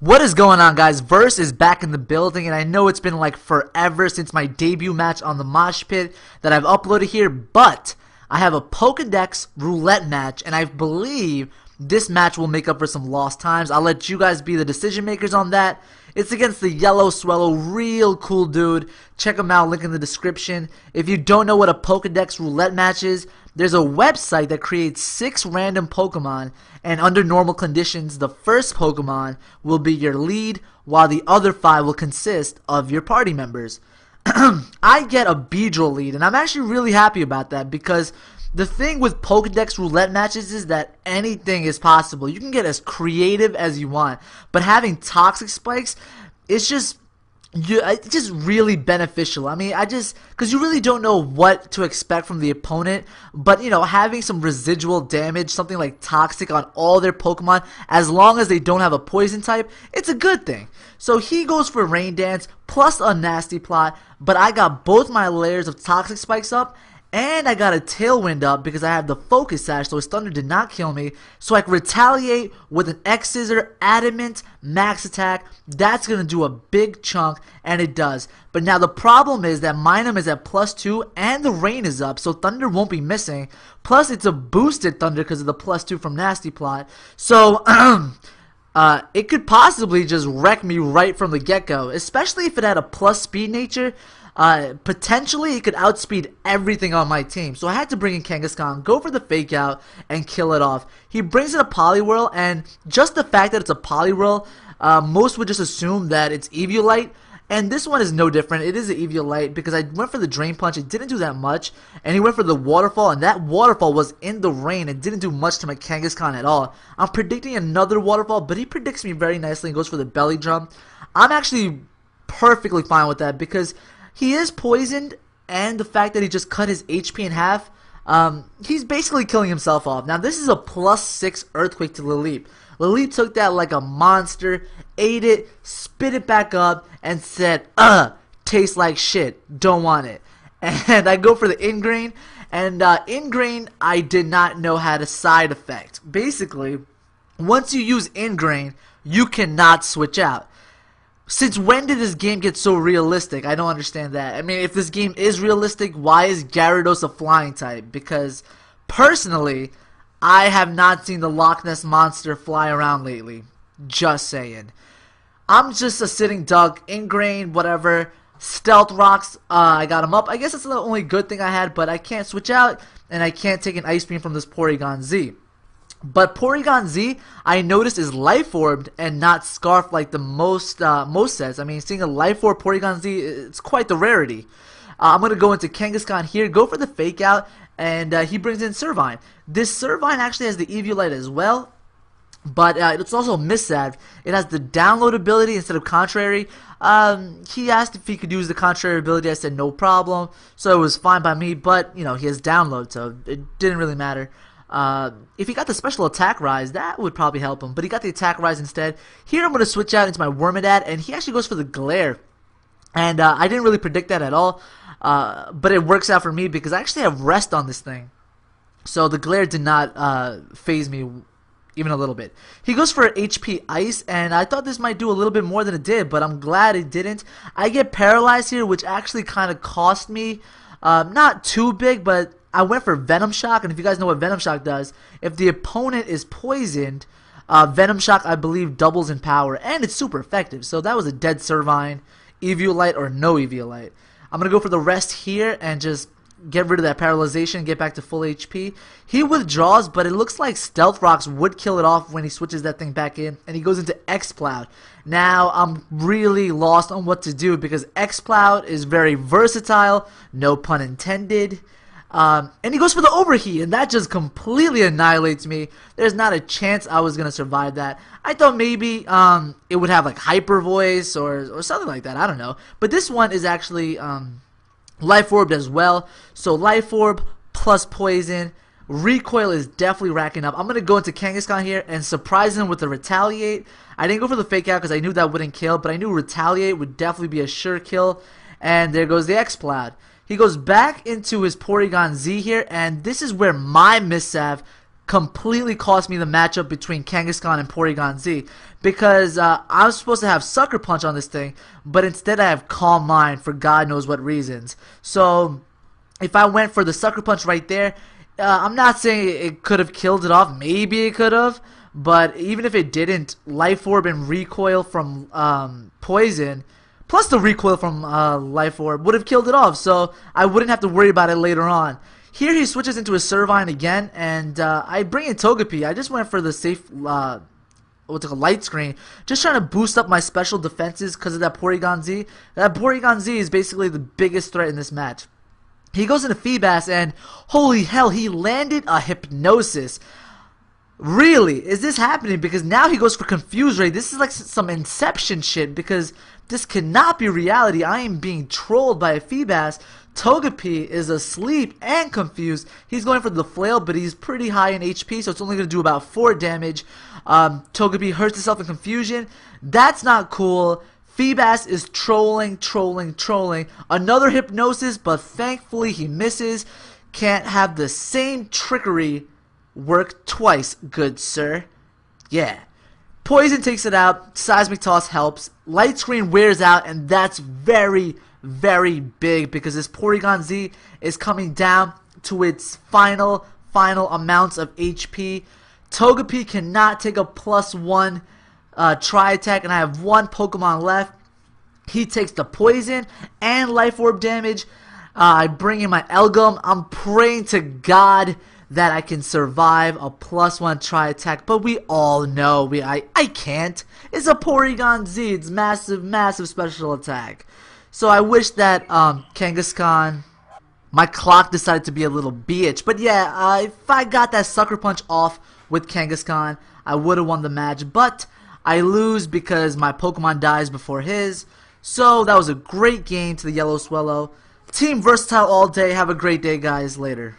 What is going on, guys? Verse is back in the building, and I know it's been like forever since my debut match on the MoshPit that I've uploaded here, but I have a Pokedex Roulette match, and I believe this match will make up for some lost times. I'll let you guys be the decision makers on that. It's against the YellowSwellow, real cool dude. Check him out, link in the description. If you don't know what a Pokedex Roulette match is, there's a website that creates 6 random Pokemon, and under normal conditions, the first Pokemon will be your lead, while the other 5 will consist of your party members. I get a Beedrill lead, and I'm actually really happy about that, because the thing with Pokedex Roulette matches is that anything is possible. You can get as creative as you want, but having toxic spikes, it's just really beneficial. I mean, because you really don't know what to expect from the opponent, but you know, having some residual damage, something like toxic on all their Pokemon, as long as they don't have a poison type, it's a good thing. So he goes for Rain Dance plus a Nasty Plot, but I got both my layers of toxic spikes up, and I got a Tailwind up because I have the Focus Sash, so his Thunder did not kill me. So I can retaliate with an X-Scissor, Adamant, Max Attack. That's going to do a big chunk, and it does. But now the problem is that Minun is at +2, and the Rain is up, so Thunder won't be missing. Plus, it's a boosted Thunder because of the +2 from Nasty Plot. So, it could possibly just wreck me right from the get-go, especially if it had a plus speed nature. Potentially it could outspeed everything on my team. So I had to bring in Kangaskhan, go for the fake out, and kill it off. He brings in a Poliwhirl, and just the fact that it's a Poliwhirl, most would just assume that it's Eviolite. And this one is no different. It is an Eviolite because I went for the Drain Punch. It didn't do that much. And he went for the Waterfall, and that Waterfall was in the rain. It didn't do much to my Kangaskhan at all. I'm predicting another Waterfall, but he predicts me very nicely and goes for the Belly Drum. I'm actually perfectly fine with that because he is poisoned, and the fact that he just cut his HP in half, he's basically killing himself off. Now, this is a +6 Earthquake to Lileep. Lileep took that like a monster, ate it, spit it back up, and said, tastes like shit, don't want it. And I go for the Ingrain, and Ingrain, I did not know had a side effect. Basically, once you use Ingrain, you cannot switch out. Since when did this game get so realistic? I don't understand that. I mean, if this game is realistic, why is Gyarados a flying type? Because, personally, I have not seen the Loch Ness Monster fly around lately. Just saying. I'm just a sitting duck, Ingrain, whatever. Stealth Rocks, I got him up. I guess that's the only good thing I had, but I can't switch out, and I can't take an Ice Beam from this Porygon-Z. But Porygon-Z, I noticed, is Life Orbed and not Scarf like the most sets. I mean, seeing a Life Orb Porygon-Z, it's quite the rarity. I'm going to go into Kangaskhan here, go for the Fake Out, and he brings in Servine. This Servine actually has the Eviolite as well, but it's also Missav. It has the download ability instead of Contrary. He asked if he could use the Contrary ability. I said no problem, so it was fine by me, but, you know, he has download, so it didn't really matter. If he got the special attack rise, that would probably help him, but he got the attack rise instead. Here I'm going to switch out into my Wormadad, and he actually goes for the Glare, and I didn't really predict that at all, but it works out for me because I actually have Rest on this thing, so the Glare did not phase me even a little bit. He goes for HP Ice, and I thought this might do a little bit more than it did, but I'm glad it didn't. I get Paralyzed here, which actually kind of cost me, not too big, but I went for Venom Shock, and if you guys know what Venom Shock does, if the opponent is poisoned, Venom Shock, I believe, doubles in power, and it's super effective. So that was a dead Servine, Eviolite or no Eviolite. I'm going to go for the Rest here and just get rid of that paralyzation, get back to full HP. He withdraws, but it looks like Stealth Rocks would kill it off when he switches that thing back in, and he goes into Exploud. Now, I'm really lost on what to do because Exploud is very versatile, no pun intended. And he goes for the Overheat, and that just completely annihilates me. There's not a chance I was going to survive that. I thought maybe it would have like Hyper Voice or something like that. I don't know. But this one is actually Life Orbed as well. So Life Orb plus Poison. Recoil is definitely racking up. I'm going to go into Kangaskhan here and surprise him with the Retaliate. I didn't go for the Fake Out because I knew that wouldn't kill, but I knew Retaliate would definitely be a sure kill. And there goes the Exploud. He goes back into his Porygon-Z here, and this is where my Missav completely cost me the matchup between Kangaskhan and Porygon-Z, because I was supposed to have Sucker Punch on this thing, but instead I have Calm Mind for God knows what reasons. So if I went for the Sucker Punch right there, I'm not saying it could have killed it off. Maybe it could have. But even if it didn't, Life Orb and Recoil from Poison, plus the Recoil from Life Orb, would have killed it off. So I wouldn't have to worry about it later on. Here he switches into a Servine again, and I bring in Togepi. I just went for the safe, what's it called, Light Screen. Just trying to boost up my special defenses because of that Porygon-Z. That Porygon-Z is basically the biggest threat in this match. He goes into Feebas, and holy hell, he landed a Hypnosis. Really? Is this happening? Because now he goes for Confuse Ray. This is like some Inception shit, because this cannot be reality. I am being trolled by a Feebas. Togepi is asleep and confused. He's going for the Flail, but he's pretty high in HP, so it's only going to do about 4 damage. Togepi hurts himself in confusion. That's not cool. Feebas is trolling. Another Hypnosis, but thankfully he misses. Can't have the same trickery work twice, good sir. Yeah. Poison takes it out. Seismic Toss helps. Light Screen wears out, and that's very big, because this Porygon-Z is coming down to its final amounts of HP. Togepi cannot take a +1 Tri-Attack, and I have 1 Pokemon left. He takes the Poison and Life Orb damage. I bring in my Elgum. I'm praying to God that I can survive a +1 Tri-Attack, but we all know I can't. It's a Porygon-Z. It's massive special attack. So I wish that Kangaskhan, my clock decided to be a little bitch. But yeah, if I got that Sucker Punch off with Kangaskhan, I would have won the match. But I lose because my Pokemon dies before his. So that was a great game to the YellowSwellow. Team Versatile all day. Have a great day, guys. Later.